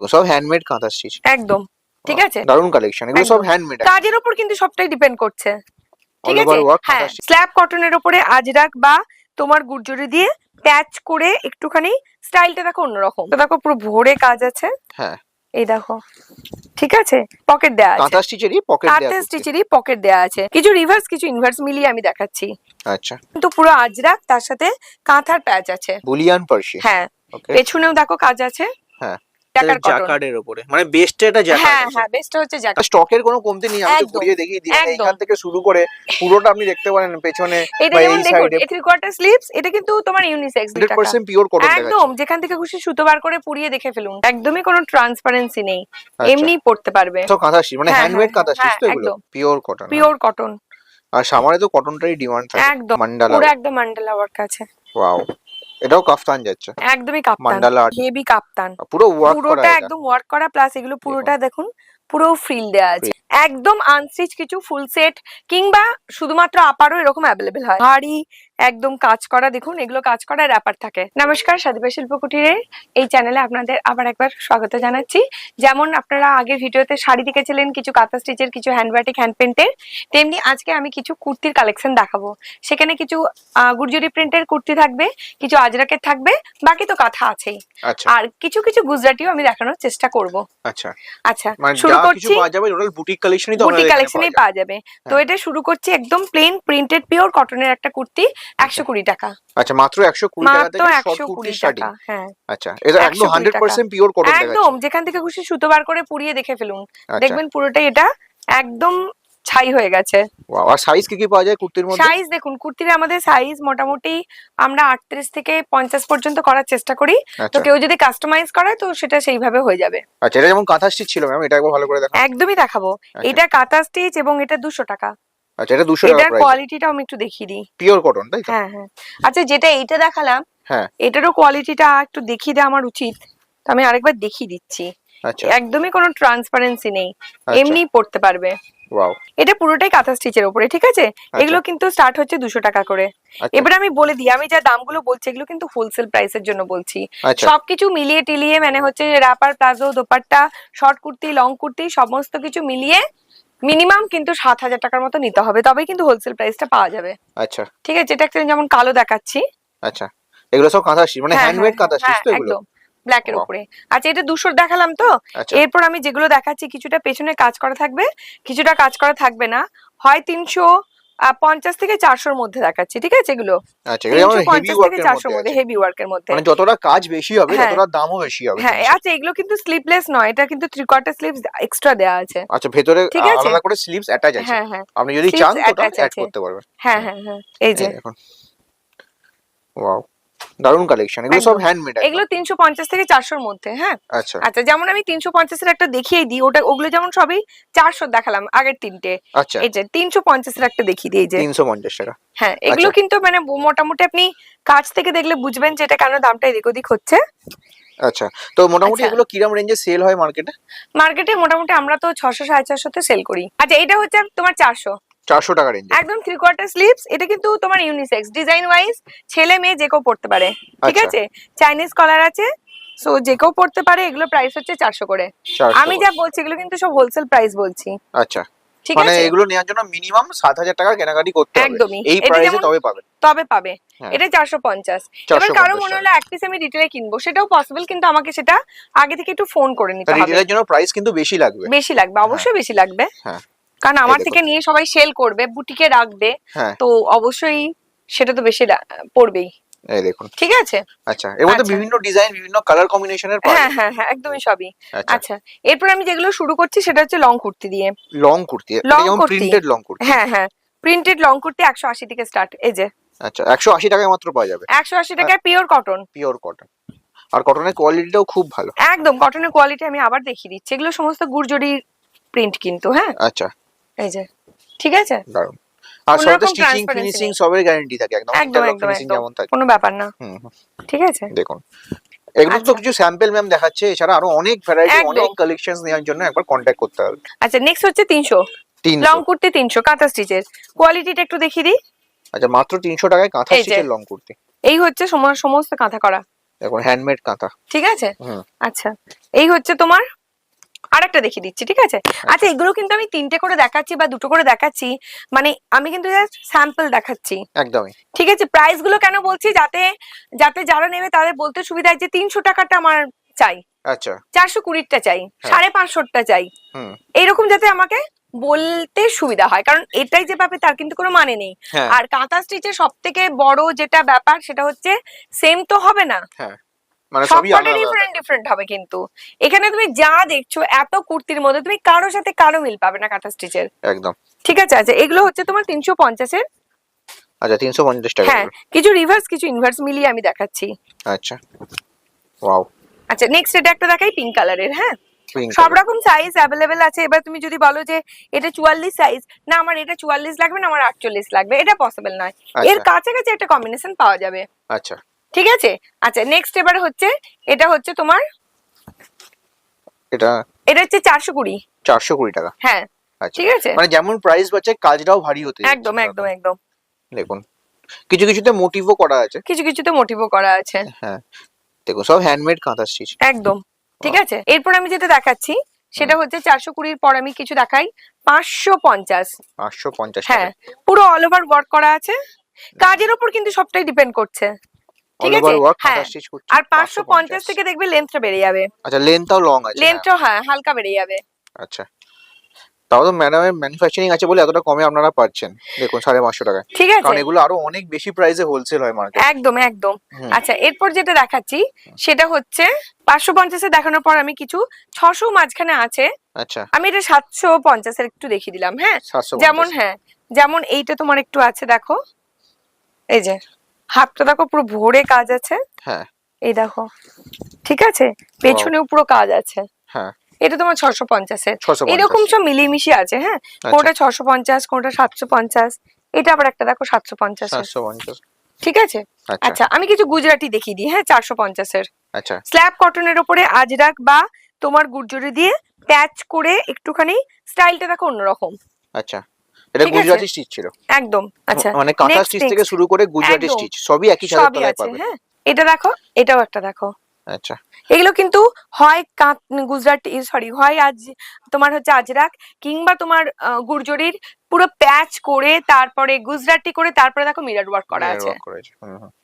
সব হ্যান্ডমেড কাঁথা স্টিচ। একদম ঠিক আছে, দারুন কালেকশন, এগুলো সব হ্যান্ডমেড। কাজের উপর কিন্তু সবটাই ডিপেন্ড করছে। ঠিক অল আছে, ওভার ওয়ার্ক হ্যাঁ কাঁথা স্টিচ। স্ল্যাব কটনের উপরে আজরাক বা তোমার গুর্জরি দিয়ে প্যাচ করে একটুখানি স্টাইলটা দেখো অন্যরকম। তো দেখো পুরো ভরে কাজ আছে। হ্যাঁ এই দেখো, ঠিক আছে, পকেট দেয়া আছে, কাঁথা স্টিচেরই পকেট দেয়া কাঁথা আছে। স্টিচেরই পকেট দেয়া আছে, কিছু রিভার্স কিছু ইনভার্স মিলিয়ে আমি দেখাচ্ছি। আচ্ছা, কিন্তু পুরো আজরাক, তার সাথে কাঁথার প্যাচ আছে। বুলিয়ান পার্সি। হ্যাঁ, ওকে। পেছনেও দেখো কাজ আছে। হ্যাঁ, টাকার কটন। জ্যাকার্ডের উপরে, মানে বেস্টে এটা জ্যাকার্ড হ্যাঁ আছে। হ্যাঁ, বেস্টটা হচ্ছে জ্যাকার্ড। স্টকের কোনো কমতি নেই, আমি তো একদম, ঘুরিয়ে দেখিয়ে দিই, মানে একদম। এখান থেকে শুরু করে পুরোটা আপনি দেখতে পারেন পেছনে এটা বা যেমন এই দেখুন, সাইডে। এই 3/4 স্লিভস, এটা কিন্তু তোমার ইউনিসেক্স 100% পিওর কটন দেখাচ্ছে। একদম, যেখান থেকে খুশি সুতো বার করে পুড়িয়ে দেখে ফেলুন, একদমই কোনো ট্রান্সপারেন্সি নেই, এমনি পড়তে পারবে। তো কাঁথা স্টিচ মানে হ্যাঁ, হ্যান্ডমেড হ্যাঁ, কাঁথা স্টিচ হ্যাঁ, তো এগুলো একদম। Pure cotton. Pure cotton. আর সামারে তো কটনটারই ডিমান্ড থাকে। একদম, মান্ডালা। পুরো একদম মান্ডালা ওয়ার্ক আছে। ওয়াও, এটাও কাফতান যাচ্ছে। একদমই কাপ্তান, মান্ডালা হেভি কাপ্তান, পুরো ওয়ার্ক করা, পুরোটা এটা একদম ওয়ার্ক করা, প্লাস এগুলো পুরোটা দেখুন পুরো ফ্রিল দেয়া আছে। একদম আনস্টিচ কিছু ফুল সেট কিংবা শুধুমাত্র আপারও এরকম অ্যাভেলেবেল হয়। ভারী একদম কাজ করা, দেখুন এগুলো কাজ করা র্যাপার থাকে। নমস্কার, সাদিবা শিল্প কুটিরের এই চ্যানেলে আপনাদের আবার একবার স্বাগত জানাচ্ছি। যেমন আপনারা আগের ভিডিওতে শাড়ি দেখেছিলেন, কিছু কাঁথা স্টিচের, কিছু হ্যান্ডবাটিক হ্যান্ড পেন্টের, তেমনি আজকে আমি কিছু কুর্তির কালেকশন দেখাবো। সেখানে কিছু গুর্জরি প্রিন্টের কুর্তি থাকবে, কিছু আজরাকের থাকবে, বাকি তো কাঁথা আছেই। আর কিছু কিছু গুজরাটিও আমি দেখানোর চেষ্টা করব। আচ্ছা আচ্ছা, মানে শুরু যা করছি। কিছু পাওয়া যাবে টোটাল বুটিক কালেকশনই তো বুটিক আমাদের এখানে কালেকশনেই পাওয়া যাবে। তো এটা শুরু করছি একদম প্লেন প্রিন্টেড পিওর কটনের একটা কুর্তি, 120 টাকা। আচ্ছা, মাত্র 120 টাকা থেকে শর্ট কুর্তি স্টার্টিং। হ্যাঁ, আচ্ছা, এটা একদম 100% পিওর কটন দেখাচ্ছে। একদম, যেখান থেকে খুশি সুতো বার করে পুড়িয়ে দেখে ফেলুন, দেখবেন পুরোটাই এটা একদম ছাই হয়ে গেছে। ওয়াও, আর সাইজ কি কি পাওয়া যায় কুর্তির মধ্যে? সাইজ দেখুন, কুর্তির আমাদের সাইজ মোটামুটি আমরা 38 থেকে 50 পর্যন্ত করার চেষ্টা করি। তো কেউ যদি কাস্টমাইজ করে তো সেটা সেইভাবে হয়ে যাবে। আচ্ছা, এটা যেমন কাঁথা স্টিচ ছিল ম্যাম, এটা একবার ভালো করে দেখান। একদমই দেখাবো। এটা কাঁথা স্টিচ এবং এটা 200 টাকা। আচ্ছা, এটা 200 টাকা এটার প্রাইস। কোয়ালিটিটাও আমি একটু দেখিয়ে দিই। পিওর কটন তাই তো? হ্যাঁ হ্যাঁ। আচ্ছা, যেটা এইটা দেখালাম, হ্যাঁ, এটারও কোয়ালিটিটা একটু দেখিয়ে দেওয়া আমার উচিত, তো আমি আরেকবার দেখিয়ে দিচ্ছি। আচ্ছা একদমই কোনো ট্রান্সপারেন্সি নেই, এমনি পড়তে পারবে। ওয়াও, এটা পুরোটাই কাঁথা স্টিচের উপরে, ঠিক আছে। এগুলো কিন্তু স্টার্ট হচ্ছে 200 টাকা করে। এবারে আমি বলে দিই, আমি যা দামগুলো বলছি এগুলো কিন্তু হোলসেল প্রাইসের জন্য বলছি। সবকিছু মিলিয়ে টিলিয়ে, মানে হচ্ছে wrapper, palazzo, dupatta, short kurti, long kurti, সমস্ত কিছু মিলিয়ে মিনিমাম কিন্তু 7,000 টাকার মতো নিতে হবে, তবেই কিন্তু হোলসেল প্রাইসটা পাওয়া যাবে। আচ্ছা ঠিক আছে, এটা একটা যেমন কালো দেখাচ্ছি। আচ্ছা, এগুলো সব কাঁথা স্টিচ মানে হ্যান্ডমেড কাঁথা স্টিচ তো এগুলো? একদম ব্ল্যাকের উপরে। আচ্ছা, এটা 200 দেখালাম তো। এরপর আমি যেগুলো দেখাচ্ছি কিছুটা পেছনে কাজ করা থাকবে, কিছুটা কাজ করা থাকবে না, হয় 350 থেকে 400 এর মধ্যে দেখাচ্ছি, ঠিক আছে। এগুলো আচ্ছা, এগুলো হেভি 350 থেকে 400 ওয়ার্কের এর মধ্যে, মধ্যে, হেভি ওয়ার্কের মধ্যে, মানে যতটা কাজ বেশি হবে ততটা দামও বেশি হবে। হ্যাঁ। আচ্ছা, এগুলো কিন্তু স্লিপলেস নয়, এটা কিন্তু 3/4 স্লিভস এক্সট্রা দেয়া আছে। আচ্ছা, ভেতরে আলাদা করে স্লিভস অ্যাটাচ আছে। হ্যাঁ হ্যাঁ, আপনি যদি চান তো অ্যাড করতে পারবেন। হ্যাঁ হ্যাঁ হ্যাঁ, এই যে এখন ওয়াও, দারুন কালেকশন, এগুলো সব হ্যান্ডমেড। এগুলো 350 থেকে 400 এর মধ্যে। হ্যাঁ, আচ্ছা আচ্ছা, যেমন আমি 350 এর একটা দেখিয়ে দিই, ওগুলো যেমন সবই 400 দেখালাম আগের তিনটে। আচ্ছা, এই যে 350 এর একটা দেখিয়ে দিই, এই যে 350 টাকা। হ্যাঁ, এগুলো কিন্তু মানে মোটামুটি আপনি কাছ থেকে দেখলে বুঝবেন যে এটা কেন দামটা এদিক ওদিক হচ্ছে। আচ্ছা, তো মোটামুটি এগুলো কিরকম রেঞ্জে সেল হয় মার্কেটে? মার্কেটে মোটামুটি আমরা তো 600 450 তে সেল করি। আচ্ছা, এটা হচ্ছে তোমার 400 টাকা রেঞ্জে, একদম 3/4 স্লিভস। এটা কিন্তু তোমার ইউনিসেক্স, ডিজাইন ওয়াইজ ছেলে মেয়ে যে কেউ পড়তে পারে, ঠিক আছে। চাইনিজ কলার আছে, সো যে কেউ পড়তে পারে। এগুলো প্রাইস হচ্ছে 400 করে। আমি যা বলছি এগুলো কিন্তু সব হোলসেল প্রাইস বলছি। আচ্ছা, মানে এগুলো নেওয়ার জন্য মিনিমাম 7,000 টাকা কেনাকাটি করতে হবে। একদমই, এই প্রাইসে তবে পাবে। এটা 450। এবার কারো মনে হলো এক পিস আমি রিটেলে কিনবো, সেটাও পসিবল, কিন্তু আমাকে সেটা আগে থেকে একটু ফোন করে নিতে হবে। রিটেলের জন্য প্রাইস কিন্তু বেশি লাগবে, অবশ্যই বেশি লাগবে। হ্যাঁ, কারণ আমার থেকে নিয়ে সবাই সেল করবে, বুটিকে রাখবে, তো অবশ্যই সেটা তো বেশি পড়বেই। এই দেখুন, ঠিক আছে। আচ্ছা, এর মধ্যে বিভিন্ন ডিজাইন, বিভিন্ন কালার কম্বিনেশনের পাওয়া যায়। হ্যাঁ হ্যাঁ হ্যাঁ, একদমই সবই। আচ্ছা, এরপর আমি যেগুলো শুরু করছি সেটা হচ্ছে লং কুর্তি দিয়ে। লং কুর্তি, যেমন প্রিন্টেড লং কুর্তি। হ্যাঁ হ্যাঁ, প্রিন্টেড লং কুর্তি 180 থেকে স্টার্ট। এই যে আচ্ছা, 180 টাকায় মাত্র পাওয়া যাবে। 180 টাকায় পিওর কটন। পিওর কটন, আর কটনের কোয়ালিটিটাও খুব ভালো। একদম, কটনের কোয়ালিটি আমি আবার দেখিয়ে দিচ্ছি। এগুলো সমস্ত গুর্জরি প্রিন্ট কিন্তু। হ্যাঁ, আচ্ছা, এই যে ঠিক আছে, দারুন। আর সাথে স্টিচিং ফিনিশিং সবের গ্যারান্টি থাকে, একদম ইন্টারলক ফিনিশিং যেমন থাকে, কোনো ব্যাপার না। ঠিক আছে, দেখুন এগুলো তো কিছু স্যাম্পল ম্যাম দেখাচ্ছে, এছাড়া আরো অনেক ভ্যারাইটি, অনেক কালেকশনস নেওয়ার জন্য একবার কন্টাক্ট করতে হবে। আচ্ছা, নেক্সট হচ্ছে 300 লং কুর্তি, 300 কাঁথা স্টিচের। কোয়ালিটিটা একটু দেখিয়ে দিই। আচ্ছা, মাত্র 300 টাকায় কাঁথা স্টিচের লং কুর্তি। এই হচ্ছে সমস্ত কাঁথা করা। দেখুন হ্যান্ডমেড কাঁথা। ঠিক আছে। হুম। আচ্ছা, এই হচ্ছে তোমার আরেকটা দেখিয়ে দিচ্ছি, ঠিক আছে। আচ্ছা, এগুলো কিন্তু আমি 3টে করে দেখাচ্ছি বা 2টো করে দেখাচ্ছি, মানে আমি কিন্তু জাস্ট স্যাম্পল দেখাচ্ছি। একদমই। ঠিক আছে, প্রাইস গুলো কেন বলছি, যাতে যাতে যারা নেবে তাদের বলতে সুবিধা হয় যে 300 টাকাটা আমার চাই, আচ্ছা। 420টা চাই, হ্যাঁ। 550টা চাই, হুম। এইরকম যাতে আমাকে বলতে সুবিধা হয়, কারণ এটাই যে পাবে তার কিন্তু কোনো মানে নেই। হ্যাঁ। আর কাঁথা স্টিচের সব থেকে বড় যেটা ব্যাপার সেটা হচ্ছে সেম তো হবে না, হ্যাঁ, মানে সবই সবকটা আলাদা ডিফারেন্ট ডিফারেন্ট হবে। কিন্তু এখানে তুমি যা দেখছো এত কুর্তির মধ্যে তুমি কারোর সাথে কারো মিল পাবে না কাঁথা স্টিচের। একদম। ঠিক আছে। আচ্ছা, এগুলো হচ্ছে তোমার 350-এর। আচ্ছা, 350 টাকা। হ্যাঁ, কিছু রিভার্স কিছু ইনভার্স মিলিয়ে আমি দেখাচ্ছি। আচ্ছা, ওয়াও। আচ্ছা, নেক্সট এটা একটা দেখাই পিঙ্ক কালারের। হ্যাঁ, Pink সব color। রকম সাইজ অ্যাভেলেবেল আছে। এবার তুমি যদি বলো যে এটা 44 সাইজ, না আমার এটা 44 লাগবে না আমার 48 লাগবে, এটা পসিবল নয়। এর আচ্ছা। কাছাকাছি একটা কম্বিনেশন পাওয়া যাবে। আচ্ছা। ঠিক আছে। আচ্ছা, নেক্সট এবার হচ্ছে এটা হচ্ছে তোমার, এটা এটা হচ্ছে 420। 420 টাকা। হ্যাঁ, আচ্ছা, ঠিক আছে। মানে যেমন প্রাইস বাড়ছে কাজটাও ভারী হতে যাচ্ছে। একদম একদম একদম। দেখুন কিছু কিছুতে মোটিভও করা আছে। কিছু কিছুতে মোটিভও করা আছে। হ্যাঁ, দেখুন সব হ্যান্ডমেড কাঁথা স্টিচ। একদম। ঠিক আছে, এরপর আমি যেটা দেখাচ্ছি সেটা হচ্ছে 420-র পর আমি কিছু দেখাই 550। 550 টাকা। হ্যাঁ, পুরো অল ওভার ওয়ার্ক করা আছে, কাজের উপর কিন্তু সবটাই ডিপেন্ড করছে। ঠিক অল আছে। ওভার ওয়ার্ক কাঁথা হ্যাঁ, স্টিচ করছি। আর 550 থেকে দেখবে লেন্থটা বেড়ে যাবে। আচ্ছা, লেন্থটাও লং আছে। লেন্থটা হ্যাঁ হালকা বেড়ে যাবে। আচ্ছা, তাও তো ম্যাডামের ম্যানুফ্যাকচারিং আছে বলে এতটা কমে আপনারা পাচ্ছেন। দেখুন 550 টাকায়। ঠিক আছে, কারণ এগুলো আরো অনেক বেশি প্রাইসে হোলসেল হয় মার্কেটে। একদম একদম। আচ্ছা, এরপর যেটা দেখাচ্ছি সেটা হচ্ছে 550-এ দেখানোর পর আমি কিছু 600 মাঝখানে আছে। আচ্ছা, আমি এটা 750-এর একটু দেখিয়ে দিলাম। হ্যাঁ, 750। যেমন হ্যাঁ, যেমন এইটা তোমার একটু আছে দেখো, এই যে হাতটা দেখো পুরো ভরে কাজ আছে। হ্যাঁ। এই দেখো, ঠিক আছে, পেছনেও পুরো কাজ আছে। হ্যাঁ। এটা তোমার 650-এর। 650। এরকম সব মিলিয়ে আছে। হ্যাঁ, কোনটা 650, কোনটা 750, এটা আবার একটা দেখো 750-এর। 750। ঠিক আছে। আচ্ছা। আচ্ছা, আমি কিছু গুজরাটি দেখিয়ে দিই। হ্যাঁ, 450-এর আচ্ছা। স্ল্যাব কটনের উপরে আজরাক বা তোমার গুর্জরি দিয়ে প্যাচ করে একটুখানি স্টাইলটা দেখো অন্যরকম। আচ্ছা, এটা ঠিক আছে? গুজরাটি স্টিচ ছিল একদম। আচ্ছা, মানে কাঁথা next, স্টিচ থেকে next। শুরু করে গুজরাটি একদম। স্টিচ সবই একই ছাদের সবই তলায় আছে। পাবেন। হ্যাঁ, এটা দেখো, এটাও একটা দেখো। আচ্ছা। এগুলো কিন্তু হয় গুজরাটি, সরি, হয় আজ তোমার হচ্ছে আজরাক কিংবা তোমার গুর্জরির পুরো প্যাচ করে তারপরে গুজরাটি করে তারপরে দেখো মিরর ওয়ার্ক করা আছে।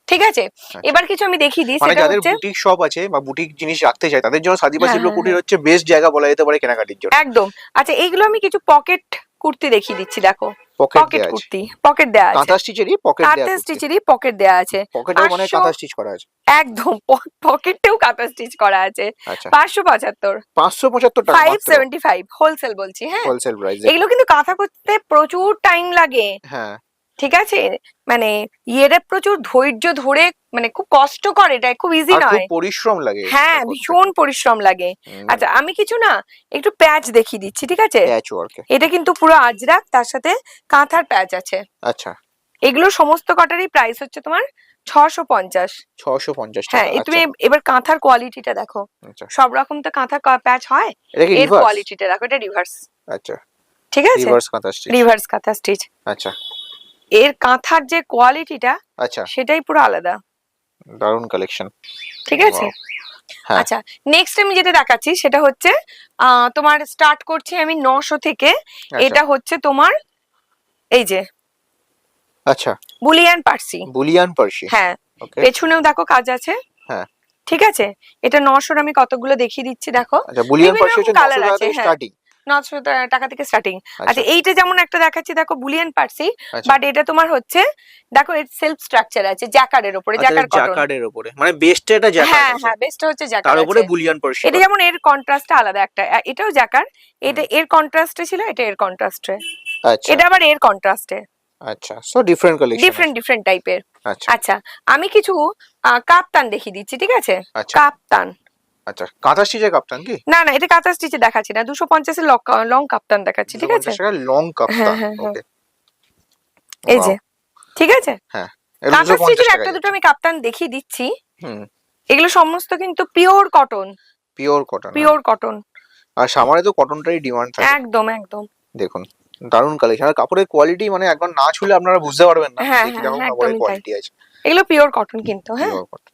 ঠিক আছে। এবার কিছু আমি দেখিয়ে দিই, মানে সেটা যাদের হচ্ছে বুটিক শপ আছে বা বুটিক জিনিস রাখতে চায় তাদের জন্য সাদিবা হ্যাঁ, শিল্প হ্যাঁ, কুটির হচ্ছে বেস্ট জায়গা বলা যেতে পারে কেনাকাটির জন্য। একদম। আচ্ছা, এইগুলো আমি কিছু পকেট কুর্তি দেখিয়ে দিচ্ছি। দেখো, পকেট পকেট দেয়া আছে। কুর্তি, পকেট দেয়া আছে, কাঁথা স্টিচেরই পকেট দেয়া কাঁথা কুর্তি। স্টিচেরই পকেট দেয়া আছে। পকেটেও মানে 500 কাঁথা স্টিচ করা আছে। একদম, পকেটেও কাঁথা স্টিচ করা আছে। আচ্ছা, 575, 575 টাকা মাত্র। 575 হোলসেল বলছি। হ্যাঁ, হোলসেল প্রাইস। এগুলো কিন্তু কাঁথা করতে প্রচুর টাইম লাগে। হ্যাঁ। ঠিক আছে, মানে ইয়েটা প্রচুর ধৈর্য ধরে, মানে খুব কষ্টকর, এটা খুব ইজি আর খুব নয়। পরিশ্রম লাগে। হ্যাঁ, ভীষণ পরিশ্রম লাগে। আচ্ছা, আমি কিছু না একটু প্যাচ দেখিয়ে দিচ্ছি। ঠিক আছে, প্যাচ ওয়ার্ক। এটা কিন্তু পুরো আজরাক, তার সাথে কাঁথার প্যাচ আছে। আচ্ছা, এগুলো সমস্ত কটারই প্রাইস হচ্ছে তোমার 650। 650 হ্যাঁ, টাকা। তুমি আচ্ছা। এবার কাঁথার কোয়ালিটিটা দেখো। আচ্ছা, সব রকম তো কাঁথা প্যাচ হয়, এটা কি এর রিভার্স? কোয়ালিটিটা দেখো, এটা রিভার্স। আচ্ছা, ঠিক আছে, রিভার্স কাঁথা স্টিচ। রিভার্স কাঁথা স্টিচ। আচ্ছা। এর কাঁথার যে কোয়ালিটিটা আচ্ছা, সেটাই পুরো আলাদা। দারুণ কালেকশন। ঠিক আছে। হ্যাঁ। আচ্ছা, নেক্সট আমি যেটা দেখাচ্ছি সেটা হচ্ছে তোমার স্টার্ট করছি আমি 900 থেকে। এটা হচ্ছে তোমার এই যে আচ্ছা, বুলিয়ান পার্সি। বুলিয়ান পার্সি। হ্যাঁ, ওকে। পেছনেও দেখো কাজ আছে। হ্যাঁ। ঠিক আছে, এটা 900-র আমি কতগুলো দেখিয়ে দিচ্ছি দেখো। আচ্ছা, বুলিয়ান পার্সি হচ্ছে 900 টাকা থেকে হ্যাঁ, স্টার্টিং। 900 টাকা থেকে স্টার্টিং। আচ্ছা, এইটা যেমন একটা দেখাচ্ছি দেখো, বুলিয়ান পার্সি, আচ্ছা। বাট এটা তোমার হচ্ছে দেখো এর সেলফ স্ট্রাকচার আছে জ্যাকার্ডের উপরে, জ্যাকার্ড কটন। জ্যাকার্ডের উপরে, মানে বেস্টে এটা জ্যাকার্ড হ্যাঁ আছে। হ্যাঁ, বেস্টটা হচ্ছে জ্যাকার্ড তার উপরে আছে। বুলিয়ান পার্সি। এটা যেমন এর কন্ট্রাস্টটা আলাদা একটা, এটাও জ্যাকার্ড, এটা এর কন্ট্রাস্টে ছিল, এটা এর কন্ট্রাস্টে, আচ্ছা। এটা আবার এর কন্ট্রাস্টে। আচ্ছা, সো ডিফারেন্ট কালেকশন। ডিফারেন্ট টাইপের। আচ্ছা। আচ্ছা, আমি কিছু কাপ্তান দেখিয়ে দিচ্ছি। ঠিক আছে, আচ্ছা। কাপ্তান। আচ্ছা, কাঁথা স্টিচের কাপ্তান কি? না না, এটা কাঁথা স্টিচে দেখাচ্ছি না, 250-এর লং কাপ্তান দেখাচ্ছি। ঠিক আছে, 250 টাকা লং কাপ্তান। ওকে, এই যে, ঠিক আছে। হ্যাঁ, কাঁথা স্টিচের একটা দুটো আমি কাপ্তান দেখিয়ে দিচ্ছি। এগুলো সমস্ত কিন্তু pure cotton. Pure cotton. Pure cotton. আর সামারে তো কটনটারই ডিমান্ড থাকে। একদম একদম। দেখুন দারুণ কালেকশন, আর কাপড়ের কোয়ালিটি মানে একবার না ছুলে আপনারা বুঝতে পারবেন না হ্যাঁ দেখি হ্যাঁ, দেখো কাপড়ের একদমই তাই। কোয়ালিটি আছে। এগুলো পিওর কটন কিন্তু। হ্যাঁ, পিওর কটন।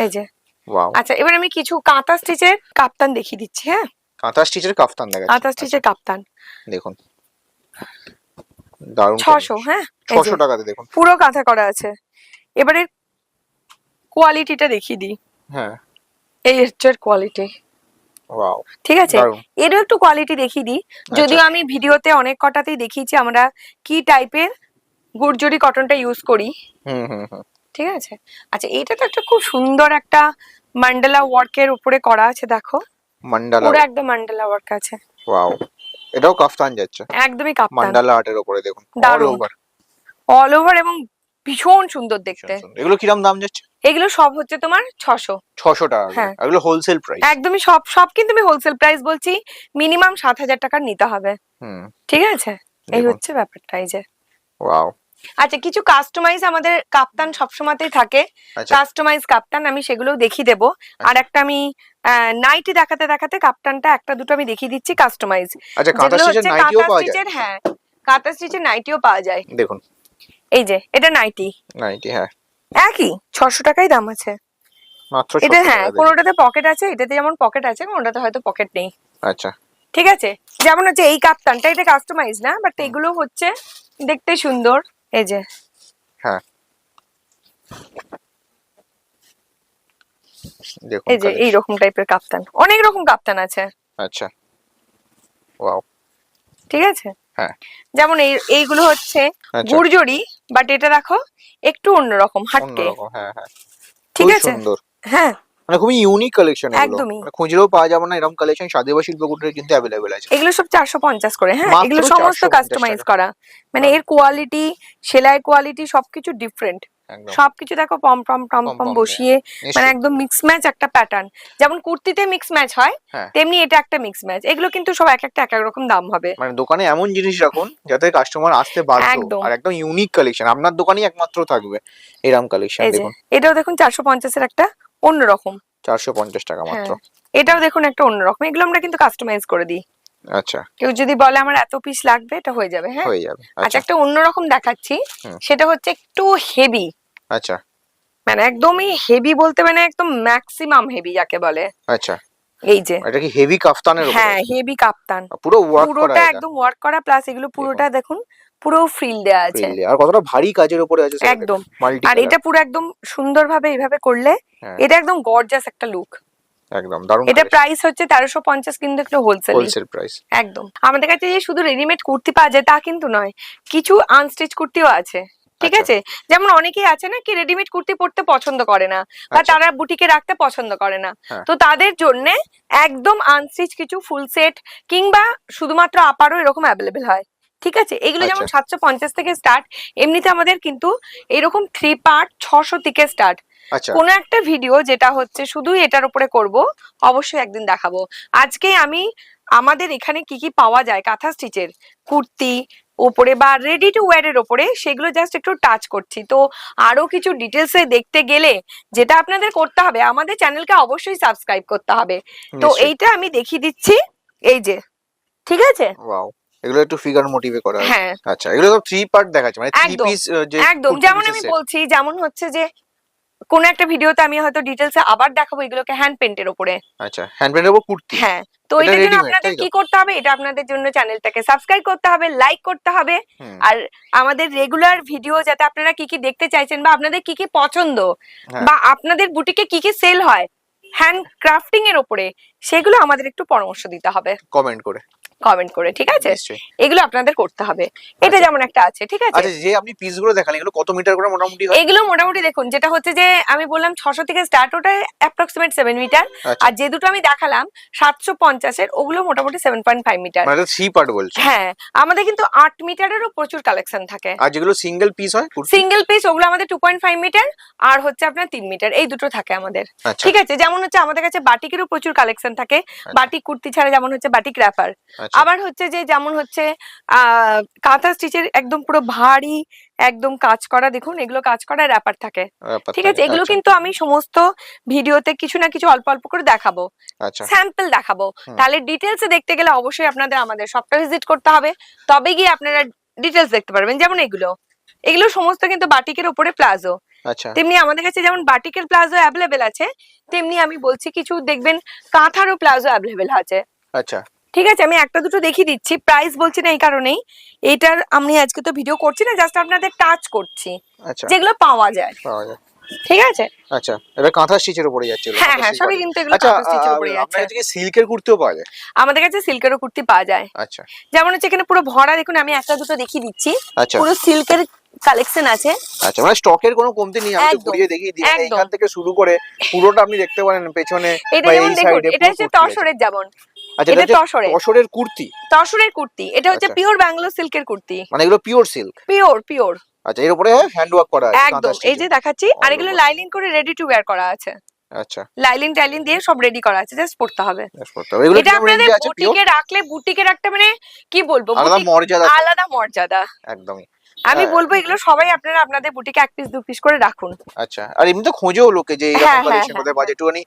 এই যে ওয়াও, আচ্ছা এবার আমি কিছু কাঁথা স্টিচের কাপ্তান দেখিয়ে দিচ্ছি। হ্যাঁ, কাঁথা স্টিচের কাফতান দেখাচ্ছে। কাঁথা স্টিচের কাপ্তান দেখুন, দারুণ 600। হ্যাঁ, এই যে 600 টাকাতে দেখুন। পুরো কাঁথা করা আছে। এবারে কোয়ালিটিটা দেখিয়ে দিই। হ্যাঁ, এই হচ্ছে কোয়ালিটি। ওয়াও, ঠিক আছে, দারুণ। এরও একটু কোয়ালিটি দেখিয়ে দিই। যদিও আমি ভিডিওতে অনেক কটাতেই দেখিয়েছি আমরা কি টাইপের গুর্জরি কটনটা ইউজ করি। হুম হুম হুম। ঠিক আছে, আচ্ছা এটা তো একটা খুব সুন্দর একটা মান্ডালা ওয়ার্কের উপরে করা আছে। দেখো মান্ডালা, পুরো একদম মান্ডালা ওয়ার্ক আছে। ওয়াও, এটাও কাফতান যাচ্ছে একদমই কাপ্তান, মান্ডালা আর্টের উপরে। দেখুন অল দারুণ ওভার, অল ওভার এবং ভীষণ সুন্দর দেখতে। এগুলো কিরম দাম যাচ্ছে? এগুলো সব হচ্ছে তোমার 600। 600 টাকা করে। হ্যাঁ। এগুলো হোলসেল প্রাইস? একদমই সব সব কিন্তু আমি হোলসেল প্রাইস বলছি, মিনিমাম 7000 টাকার নিতে হবে। হুম, ঠিক আছে, এই দেখুন। হচ্ছে ব্যাপারটা। এই যে ওয়াও, আচ্ছা কিছু কাস্টমাইজ আমাদের কাপ্তান সবসময়তেই থাকে। আচ্ছা কাস্টমাইজ কাপ্তান আমি সেগুলোও দেখিয়ে দেবো। আর একটা আমি নাইটি দেখাতে দেখাতে কাপ্তানটা একটা দুটো আমি দেখিয়ে দিচ্ছি কাস্টমাইজ। আচ্ছা, কাঁথা যেগুলো স্টিচের হচ্ছে নাইটিও কাঁথা পাওয়া যায়? স্টিচের, হ্যাঁ কাঁথা স্টিচের নাইটিও পাওয়া যায়। দেখুন এই যে এটা নাইটি, নাইটি, হ্যাঁ একই 600 টাকাই দাম আছে। মাত্র এটা 600 হ্যাঁ, টাকা। কোনোটাতে পকেট আছে, এটাতে যেমন পকেট আছে কোনোটাতে হয়তো পকেট নেই। আচ্ছা, ঠিক আছে, যেমন হচ্ছে এই কাপ্তানটা এটা কাস্টমাইজ না, বাট এগুলো হচ্ছে দেখতে সুন্দর। এই যে হ্যাঁ দেখুন এই যে collection। এইরকম টাইপের কাপ্তান, অনেক রকম কাপ্তান আছে। আচ্ছা, ওয়াও, ঠিক আছে, হ্যাঁ যেমন এইগুলো হচ্ছে আচ্ছা, গুর্জরি, বাট এটা দেখো একটু অন্যরকম হাটকে। অন্যরকম, হ্যাঁ হ্যাঁ, ঠিক খুবই আছে, সুন্দর। হ্যাঁ মানে খুবই ইউনিক কালেকশন এগুলো, একদমই। মানে খুঁজলেও পাওয়া যাবে না এরকম কালেকশন। শাদিবা শিল্পকুটিরে কিন্তু অ্যাভেলেবেল আছে। এগুলো সব 450 করে। হ্যাঁ, মাত্র এগুলো সমস্ত 450 কাস্টমাইজ টাকা। করা, মানে বাহ। এর কোয়ালিটি, সেলাই কোয়ালিটি সবকিছু ডিফারেন্ট। একদম সবকিছু দেখো পম পম টম পম পম পম দেয়া। বসিয়ে, মানে নিশ্চয়ই। একদম মিক্স ম্যাচ একটা প্যাটার্ন। যেমন কুর্তিতে মিক্স ম্যাচ হয়, হ্যাঁ, তেমনি এটা একটা মিক্স ম্যাচ। এগুলো কিন্তু সব এক একটা এক এক রকম দাম হবে। মানে দোকানে এমন জিনিস রাখুন যাতে কাস্টমার আসতে বাধ্য। একদম। আর একদম ইউনিক কালেকশন আপনার দোকানেই একমাত্র থাকবে এরকম কালেকশন। এই যে দেখুন এটাও দেখুন 450 এর একটা অন্যরকম। 450 টাকা মাত্র। হ্যাঁ, এটাও দেখুন একটা অন্যরকম। এগুলো আমরা কিন্তু কাস্টমাইজ করে দিই। আচ্ছা, কেউ যদি বলে আমার এত পিস লাগবে, এটা হয়ে যাবে। হ্যাঁ, হয়ে যাবে। আচ্ছা আচ্ছা একটা অন্যরকম দেখাচ্ছি, হুম। সেটা হচ্ছে একটু হেভি, আচ্ছা মানে একদমই হেভি বলতে মানে একদম ম্যাক্সিমাম হেভি যাকে বলে। আচ্ছা, এই যে এটা কি হেভি কাফতানের উপরে? হ্যাঁ, হেভি কাপ্তান, পুরো ওয়ার্ক করা পুরোটা এটা? একদম ওয়ার্ক করা, প্লাস এগুলো পুরোটা দেখুন পুরো ফ্রিল দেয়া আছে। Really? আর কতটা ভারী কাজের উপরে আছে সেটা একদম। দেখুন, মাল্টি আর কালার। এটা পুরো একদম সুন্দরভাবে এইভাবে করলে হ্যাঁ, এটা একদম গর্জাস একটা লুক। একদম দারুণ। এটা প্রাইস হচ্ছে 1350, কিন্তু একটু হোলসেল। Wholesale price. একদম। আমাদের কাছে যে শুধু রেডিমেড কুর্তি পাওয়া যায় তা কিন্তু নয়, কিছু আনস্টিচ কুর্তিও আছে। ঠিক আচ্ছা। আছে, যেমন অনেকেই আছে না কি রেডিমেড কুর্তি পরতে পছন্দ করে না, বা আচ্ছা। তারা বুটিকে রাখতে পছন্দ করে না। হ্যাঁ। তো তাদের জন্য একদম আনস্টিচ কিছু ফুল সেট কিংবা শুধুমাত্র আপারও এরকম অ্যাভেলেবেল হয়। ঠিক আছে, এগুলো যেমন আচ্ছা। 750 থেকে স্টার্ট, এমনিতে আমাদের কিন্তু এরকম 3 পার্ট 600 থেকে স্টার্ট। আচ্ছা, কোনো একটা ভিডিও যেটা হচ্ছে শুধু এটার উপরে করব, অবশ্যই একদিন দেখাবো। আজকে আমি আমাদের এখানে কি কি পাওয়া যায় কাঁথা স্টিচের কুর্তি ওপরে বা রেডি টু ওয়্যার এর ওপরে, সেগুলো জাস্ট একটু টাচ করছি। তো আরো কিছু ডিটেলসে দেখতে গেলে যেটা আপনাদের করতে হবে, আমাদের চ্যানেলকে অবশ্যই সাবস্ক্রাইব করতে হবে। তো নিশ্চয়ই। এইটা আমি দেখিয়ে দিচ্ছি। এই যে, ঠিক আছে, ওয়াও, এগুলো একটু ফিগার মোটিভে করা আছে। হ্যাঁ আচ্ছা, এগুলো সব 3 পার্ট দেখাচ্ছে, মানে 3 একদম পিস যে একদম। কুর্তি যেমন পিসের আমি সেট। বলছি, যেমন হচ্ছে যে কোন একটা ভিডিওতে আমি হয়তো ডিটেলসে আবার দেখাবো এগুলোকে হ্যান্ড পেন্টের উপরে। আচ্ছা, হ্যান্ড প্রিন্টের উপর কুর্তি। হ্যাঁ, তো এটা এটার জন্য রেডিমেড আপনাদের তাই তো? কি করতে হবে, এটা আপনাদের জন্য চ্যানেলটাকে সাবস্ক্রাইব করতে হবে, লাইক করতে হবে। হুম, আর আমাদের রেগুলার ভিডিও যাতে আপনারা কি কি দেখতে চাইছেন বা আপনাদের কি কি পছন্দ, হ্যাঁ। বা আপনাদের বুটিকে কি কি সেল হয় হ্যান্ড ক্রাফটিং এর উপরে, সেগুলো আমাদের একটু পরামর্শ দিতে হবে কমেন্ট করে। কমেন্ট করে। ঠিক আছে, নিশ্চয়ই। এগুলো আপনাদের করতে হবে। এটা আচ্ছা। যেমন একটা আছে। ঠিক আছে, আচ্ছা, যে আপনি পিসগুলো দেখালেন এগুলো কত মিটার করে মোটামুটি হয়? এগুলো মোটামুটি দেখুন, যেটা হচ্ছে যে আমি বললাম 600 থেকে স্টার্ট, ওটা অ্যাপ্রক্সিমেট 7 মিটার। আচ্ছা। আর যে দুটো আমি দেখালাম 750 এর, ওগুলো মোটামুটি 7.5 মিটার। মানে 3 পার্ট বলছেন? হ্যাঁ, আমাদের কিন্তু 8 মিটারেরও প্রচুর কালেকশন থাকে। আর যেগুলো সিঙ্গেল পিস হয় কুর্তি? সিঙ্গেল পিস ওগুলো আমাদের 2.5 মিটার, আর হচ্ছে আপনার 3 মিটার, এই দুটো থাকে আমাদের। আচ্ছা। ঠিক আছে, যেমন হচ্ছে আমাদের কাছে বাটিকেরও প্রচুর কালেকশন থাকে। বাটিক কুর্তি ছাড়া যেমন হচ্ছে বাটিক র্যাপার, আচ্ছা। আবার হচ্ছে যে যেমন হচ্ছে কাঁথা স্টিচের একদম পুরো ভারী একদম কাজ করা, দেখুন এগুলো কাজ করা র্যাপার থাকে। ঠিক আছে, এগুলো কিন্তু আমি সমস্ত ভিডিওতে কিছু না কিছু অল্প অল্প করে দেখাবো, আচ্ছা। স্যাম্পল দেখাবো। হুম। তাহলে ডিটেলসে দেখতে গেলে অবশ্যই আপনাদের আমাদের শপটা ভিজিট করতে হবে, তবে গিয়ে আপনারা ডিটেলস দেখতে পারবেন। যেমন এগুলো সমস্ত কিন্তু বাটিকের উপরে প্লাজো, আচ্ছা তেমনি আমাদের কাছে যেমন বাটিকের প্লাজো অ্যাভেলেবেল আছে, তেমনি আমি বলছি কিছু দেখবেন কাঁথারও প্লাজো অ্যাভেলেবেল আছে। আচ্ছা ঠিক আছে, আমি একটা দুটো দেখিয়ে দিচ্ছি, প্রাইস বলছি না এই কারণেই, এটার আমি আজকে তো ভিডিও করছি না, জাস্ট আপনাদের টাচ করছি আচ্ছা যেগুলো পাওয়া যায়। পাওয়া যায়। ঠিক আছে, আচ্ছা, এটা কাঁথা স্টিচের উপরে যাচ্ছে এগুলো, হ্যাঁ কাঁথা হ্যাঁ stitch সবই বাদে। কিন্তু এগুলো আচ্ছা, কাঁথা স্টিচের উপরে আপনার যাচ্ছে। কাছে কি সিল্কের কুর্তিও পাওয়া যায়? আমাদের কাছে সিল্কেরও কুর্তি পাওয়া যায়। আচ্ছা যেমন হচ্ছে এখানে পুরো ভরা, দেখুন আমি একটা দুটো দেখিয়ে দিচ্ছি, আচ্ছা পুরো সিল্কের কালেকশন আছে। আচ্ছা, মানে স্টকের কোনো কমতি নেই, আমি তো একদম, ঘুরিয়ে দেখিয়ে দিই, মানে একদম। এখান থেকে শুরু করে পুরোটা আপনি দেখতে পারেন পেছনে এটা বা যেমন এই দেখুন, সাইডে এটা হচ্ছে তসরের, যেমন আচ্ছা, এটা এটা তসরের, তসরের কুর্তি, তসরের কুর্তি, এটা হচ্ছে আচ্ছা। পিওর ব্যাঙ্গালোর সিল্কের কুর্তি, মানে এগুলো পিওর সিল্ক? পিওর পিওর আচ্ছা, এর উপরে হ্যান্ড ওয়ার্ক করা আছে কাঁথা একদম, এই স্টিচে? যে দেখাচ্ছি, আর এগুলো লাইলিন করে রেডি টু ওয়্যার করা আছে, আচ্ছা, লাইলিন টাইলিন দিয়ে সব রেডি করা আছে, জাস্ট পড়তে হবে। বেশ করতে হবে। এগুলো এটা কিরকম আপনাদের রেঞ্জে আছে পিওর? বুটিকে রাখলে, বুটিকের একটা মানে কি বলবো, আলাদা বুটিক মর্যাদা, আলাদা মর্যাদা। একদমই। আমি হ্যাঁ, বলবো এগুলো সবাই আপনারা আপনাদের বুটিকে এক পিস দু পিস করে রাখুন। আচ্ছা, আর এমনি তো খোঁজেও লোকে যে এরকম হ্যাঁ হ্যাঁ কালেকশন কোথায় পাওয়া যায়, একটুখানি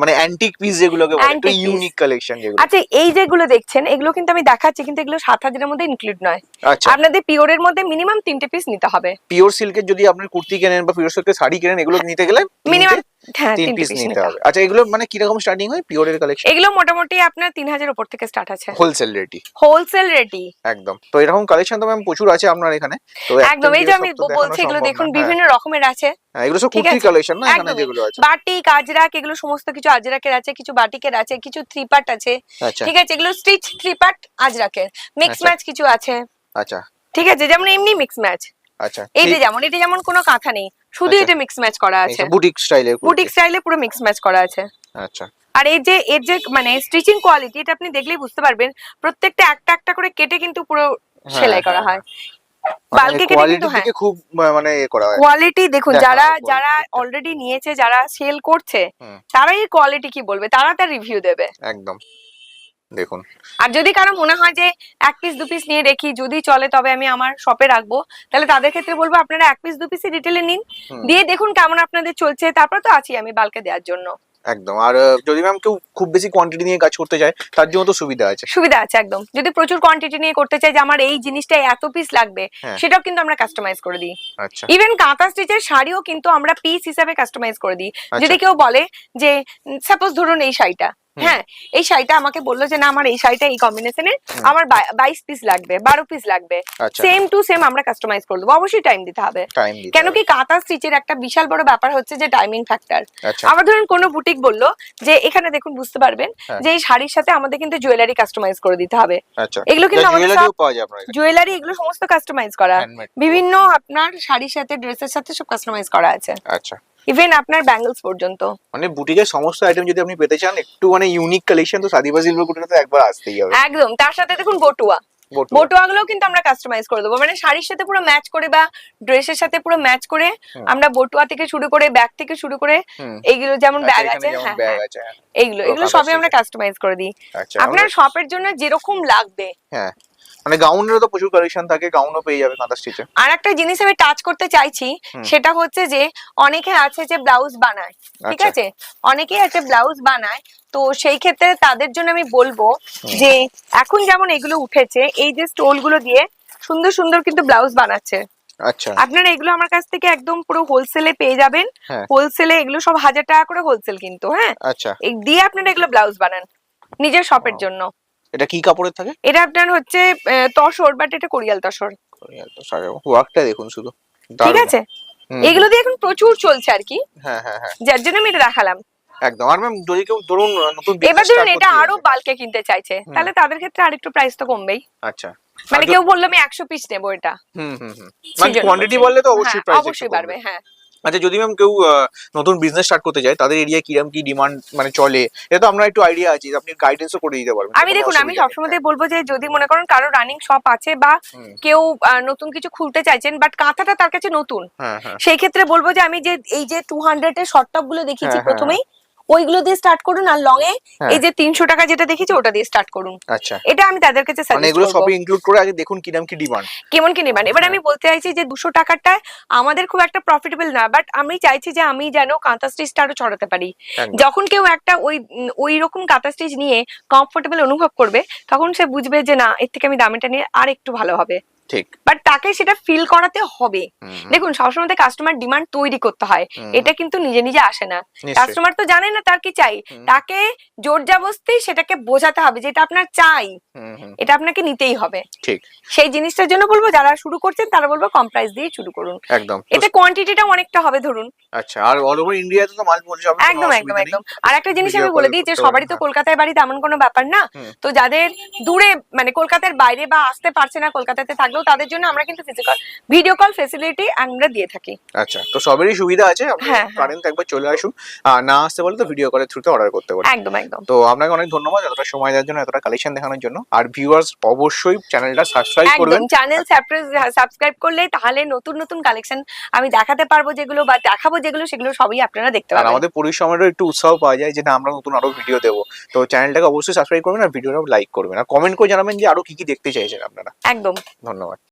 মানে অ্যান্টিক পিস যেগুলোকে বলে, একটু Antique piece। ইউনিক কালেকশন যেগুলো। আচ্ছা, এই যেগুলো দেখছেন এগুলো কিন্তু আমি দেখাচ্ছি, কিন্তু এগুলো 7,000 এর মধ্যে ইনক্লুড নয়। আচ্ছা, আপনাদের পিওরের মধ্যে মিনিমাম 3টে পিস নিতে হবে। পিওর সিল্কের যদি আপনি কুর্তি কেনেন বা পিওর সিল্কের শাড়ি কেনেন, এগুলো নিতে গেলে মিনিমাম হ্যাঁ 3 3টে পিস পিস নিতে নিতে হবে। হবে। আচ্ছা, এগুলো মানে কিরকম স্টার্টিং হয় পিওরের কালেকশন? এগুলো মোটামুটি আপনার 3,000 উপর থেকে স্টার্ট আছে, হোলসেল রেটই? হোলসেল রেটই। একদম। তো এরকম কালেকশন তো ম্যাম প্রচুর আছে আপনার এখানে, তো একদম, এই যে আমি সব তো দেখানো বলছি এগুলো সম্ভব দেখুন না। হ্যাঁ, বিভিন্ন রকমের আছে। হ্যাঁ, এগুলো সব ঠিক কুর্তির আছে, কালেকশন না এখানে একদমই। যেগুলো আছে? বাটিক, আজরাক, এগুলো সমস্ত কিছু আজরাকের আছে, কিছু বাটিকের আছে, কিছু থ্রি পার্ট আছে। আচ্ছা ঠিক আছে, এগুলো স্টিচ থ্রি পার্ট আজরাকের, মিক্স আচ্ছা ম্যাচ কিছু আছে। আচ্ছা ঠিক আছে, যেমন এমনি মিক্স ম্যাচ, আচ্ছা, এইটা যেমন, এটা যেমন কোনো কাঁথা নেই, শুধু আচ্ছা, এটা মিক্স ম্যাচ করা আছে, বুটিক স্টাইলের কুর্তি। বুটিক স্টাইলে পুরো মিক্স ম্যাচ করা আছে। আচ্ছা, আর এর যে মানে স্টিচিং কোয়ালিটি, এটা আপনি দেখলেই বুঝতে পারবেন, প্রত্যেকটা একটা একটা করে কেটে কিন্তু পুরো হ্যাঁ, সেলাই করা হ্যাঁ, হয়, বালকে কেটে কিন্তু। কোয়ালিটির হ্যাঁ, দিকে খুব মানে এ করা হয়, কোয়ালিটি দেখুন, দেখা যারা হয় যারা quality দিকটা। অলরেডি নিয়েছে, যারা সেল করছে, হুম, তারাই কোয়ালিটি কি বলবে, তারা তার রিভিউ দেবে। একদম। দেখুন, আর যদি কারো মনে হয় যে এক পিস দু পিস নিয়ে রেখি, যদি চলে তবে আমি আমার শপে রাখবো, তাহলে তাদের ক্ষেত্রে বলবো আপনারা এক পিস দু পিসই রিটেলে নিন, হুম, দিয়ে দেখুন কেমন আপনাদের চলছে, তারপর তো আছি আমি বালকে দেওয়ার জন্য। একদম। আর যদি ম্যাম কেউ খুব বেশি কোয়ান্টিটি নিয়ে কাজ করতে চায়, তার জন্য তো সুবিধা আছে? সুবিধা আছে একদম, যদি প্রচুর কোয়ান্টিটি নিয়ে করতে চাই যে আমার এই জিনিসটা এত পিস লাগবে, হ্যাঁ, সেটাও কিন্তু আমরা কাস্টমাইজ করে দিই। আচ্ছা ইভেন কাঁথা স্টিচের শাড়িও কিন্তু আমরা পিস হিসাবে কাস্টমাইজ করে দিই। আচ্ছা, যদি কেউ বলে যে সাপোজ ধরুন এই শাড়িটা, হুম, হ্যাঁ এই শাড়িটা আমাকে বললো যে না আমার এই শাড়িটা এই কম্বিনেশনে হুম, আমার 22 পিস লাগবে, 12 পিস লাগবে, আচ্ছা, সেম টু সেম আমরা কাস্টমাইজ করে দেবো। অবশ্যই টাইম দিতে হবে, টাইম দিতে কেন হবে। কি কাঁথা স্টিচের একটা বিশাল বড় ব্যাপার হচ্ছে যে টাইমিং ফ্যাক্টর। আচ্ছা আবার ধরুন কোনো বুটিক বললো যে এখানে দেখুন বুঝতে পারবেন হ্যাঁ, যে এই শাড়ির সাথে আমাদের কিন্তু জুয়েলারি কাস্টমাইজ করে দিতে হবে। আচ্ছা, এগুলো কিন্তু আমাদের সব জুয়েলারিও পাওয়া যায় আপনার এখানে? জুয়েলারি, এগুলো সমস্ত কাস্টমাইজ করা, হ্যান্ডমেড? বিভিন্ন আপনার শাড়ির সাথে ড্রেসের সাথে সব কাস্টমাইজ করা আছে, আচ্ছা, ইভেন আপনার ব্যাঙ্গলস পর্যন্ত। মানে বুটিকের সমস্ত আইটেম যদি আপনি পেতে চান একটু মানে ইউনিক কালেকশন, তো সাদিবা সিলভার কুটিতে তো একবার আসতেই হবে। একদম, তার সাথে দেখুন বটুয়া, বটুয়া। বটুয়া গুলো কিন্তু আমরা কাস্টমাইজ করে দেবো, মানে শাড়ির সাথে পুরো ম্যাচ করে বা ড্রেসের সাথে পুরো ম্যাচ করে হুম, আমরা বটুয়া থেকে শুরু করে ব্যাগ থেকে শুরু করে হুম, এইগুলো যেমন আচ্ছা, ব্যাগ এখানে আছে, যেমন হ্যাঁ ব্যাগ হ্যাঁ আছে, হ্যাঁ, এইগুলো পুরো এগুলো কাঁথা সবই আমরা স্টিচের। কাস্টমাইজ করে দিই। আচ্ছা, আপনার শপের জন্য যেরকম লাগবে। হ্যাঁ, মানে গাউনেরও তো প্রচুর কালেকশন থাকে, গাউনও পেয়ে যাবে কাঁথা স্টিচে। আর একটা জিনিস আমি টাচ করতে চাইছি, হুম, সেটা হচ্ছে যে অনেকে আছে যে ব্লাউজ বানায়, ঠিক আচ্ছা, আছে, অনেকেই আছে ব্লাউজ বানায়, তো সেই ক্ষেত্রে তাদের জন্য আমি বলবো হুম, যে এখন যেমন এগুলো উঠেছে, এই যে স্টোল গুলো দিয়ে সুন্দর সুন্দর কিন্তু ব্লাউজ বানাচ্ছে, আচ্ছা, আপনারা এগুলো আমার কাছ থেকে একদম পুরো হোলসেলে পেয়ে যাবেন। হ্যাঁ, হোলসেলে এগুলো সব 1000 টাকা করে হোলসেল কিন্তু, হ্যাঁ আচ্ছা, এই দিয়ে আপনারা এগুলো ব্লাউজ বানান নিজের শপের Wow. জন্য। এটা কি কাপড়ের থাকে? এটা আপনার হচ্ছে তসর, বাট এটা কোরিয়াল তসর, ওয়ার্কটা দেখুন শুধু, ঠিক দারুণ। আছে, হুম, এগুলো দিয়ে এখন প্রচুর চলছে আর কি, হ্যাঁ হ্যাঁ হ্যাঁ, যার জন্য আমি এটা দেখালাম। একদম। আর ম্যাম যদি কেউ ধরুন নতুন এবার বিজনেস ধরুন স্টার্ট এটা করতে আরো যাচ্ছে, বাল্কে কিনতে চাইছে, হুম, তাহলে তাদের ক্ষেত্রে আরেকটু প্রাইস তো কমবেই, আচ্ছা, মানে আর কেউ বললো আমি 100 পিস নেবো এটা, হুম হুম হুম, সেই মানে জন্য কোয়ান্টিটি বলছি। বললে তো হ্যাঁ, অবশ্যই প্রাইস একটু অবশ্যই কমবে। বাড়বে, হ্যাঁ। আচ্ছা, যদি ম্যাম কেউ নতুন বিজনেস স্টার্ট করতে চায়, তাদের এরিয়া কিরকম কি ডিমান্ড মানে চলে, এটা তো আপনার একটু আইডিয়া আছে, আপনি গাইডেন্সও করে দিতে পারবেন। আমি দেখুন, আমি সবসময় বলবো যে যদি মনে করেন কারো রানিং শপ আছে বা হুম, কেউ নতুন কিছু খুলতে চাইছেন, বাট কাঁথাটা তার কাছে নতুন, হ্যাঁ হ্যাঁ সেই ক্ষেত্রে বলবো যে আমি যে এই যে 200 এর শর্ট টপ গুলো দেখিয়েছি হ্যাঁ, প্রথমেই, ওইগুলো দিয়ে স্টার্ট করুন, আর লং এ হ্যাঁ, এই যে 300 টাকা যেটা দেখেছি ওটা দিয়ে স্টার্ট করুন। আচ্ছা, এটা আমি তাদের কাছে মানে সাজেস্ট এগুলো করবো। সবই ইনক্লুড করে আগে দেখুন কিরকম কি ডিমান্ড, কেমন কি নেবেন। এবার হ্যাঁ, আমি বলতে চাইছি যে 200 টাকাটা আমাদের খুব একটা প্রফিটেবল না, বাট আমি চাইছি যে আমি যেন কাঁথা স্টিচটা আরো ছড়াতে পারি। একদম, যখন কেউ একটা ওই রকম কাঁথা স্টিচ নিয়ে কমফোর্টেবল অনুভব করবে, তখন সে বুঝবে যে না, এর থেকে আমি দামিটা নিয়ে আর একটু ভালো হবে। ঠিক। বাট তাকে সেটা ফিল করাতে হবে। হুম, দেখুন সবসময় কাস্টমার ডিমান্ড তৈরি করতে হয়, হুম, এটা কিন্তু নিজে নিজে আসে না। নিশ্চয়ই। কাস্টমার তো জানে না তার কি চাই, হুম, তাকে জোর জবরদস্তি সেটাকে বোঝাতে হবে যে এটা আপনার চাই, হুম, হুম, এটা আপনাকে নিতেই হবে। ঠিক। সেই জিনিসটার জন্য বলবো যারা শুরু করছেন তারা বলবো কম প্রাইস দিয়ে শুরু করুন, একদম। এতে কোয়ান্টিটিটাও অনেকটা হবে ধরুন। আচ্ছা, আর অল ওভার ইন্ডিয়াতে তো মাল পৌঁছে যাবে, কোনো একদম একদম অসুবিধা নেই। একদম। আর একটা জিনিস ভিডিও আমি কল বলে দিই যে করতে সবারই পারেন, তো হ্যাঁ। কলকাতায় বাড়ি তেমন কোনো ব্যাপার না। হুম। তো যাদের দূরে মানে কলকাতার বাইরে বা আসতে পারছে না কলকাতাতে থাকলেও, তাদের জন্য আমরা কিন্তু ফিজিক্যাল ভিডিও কল ফেসিলিটি আমরা দিয়ে থাকি। আচ্ছা, তো সবেরই সুবিধা আছে, আপনি হ্যাঁ, হ্যাঁ। পারেন তো একবার চলে আসুন। আর না আসতে পারলে তো ভিডিও কলের থ্রুতে অর্ডার করতে পারেন। একদম একদম তো আপনাকে অনেক ধন্যবাদ এতটা সময় দেওয়ার জন্য, এতটা কালেকশন দেখানোর জন্য। আর ভিউয়ার্স অবশ্যই চ্যানেলটা সাবস্ক্রাইব করবেন। একদম। চ্যানেল সাবস্ক্রাইব করলে তাহলে নতুন নতুন কালেকশন আমি দেখাতে পারবো, যেগুলো বা দেখাবো যেগুলো, সেগুলো সবই আপনারা দেখতে আর পাবেন। আমাদের পরিশ্রমেরও একটু উৎসাহ পাওয়া যায় যে না আমরা নতুন আরো ভিডিও দেবো। তো চ্যানেলটাকে অবশ্যই সাবস্ক্রাইব করবেন আর ভিডিওটাও লাইক করবেন আর কমেন্ট করে জানাবেন যে আরো কি কি দেখতে চাইছেন আপনারা। একদম। ধন্যবাদ।